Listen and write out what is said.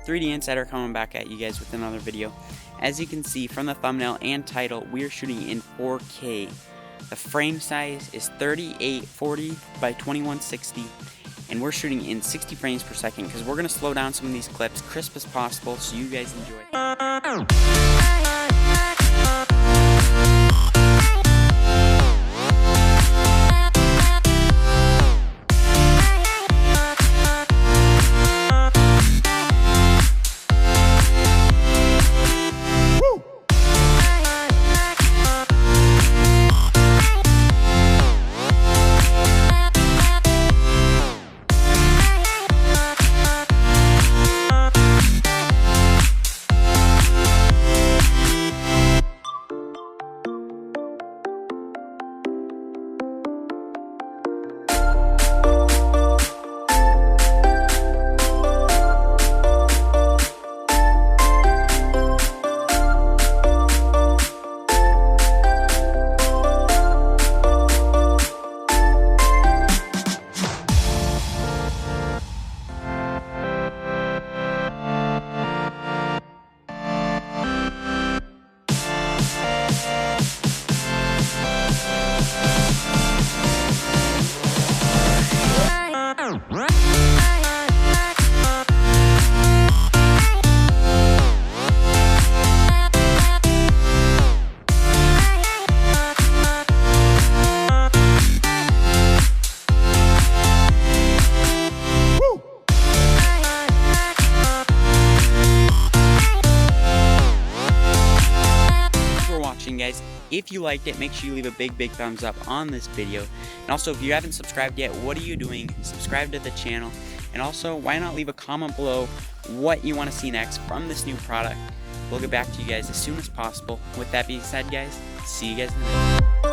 3D Insider coming back at you guys with another video. As you can see from the thumbnail and title, we are shooting in 4K. The frame size is 3840 by 2160, and we're shooting in 60 frames per second because we're going to slow down some of these clips crisp as possible so you guys enjoy. Guys, if you liked it, make sure you leave a big thumbs up on this video. And also, if you haven't subscribed yet, what are you doing? Subscribe to the channel. And also, why not leave a comment below what you want to see next from this new product. We'll get back to you guys as soon as possible. With that being said, guys, see you guys in the next video.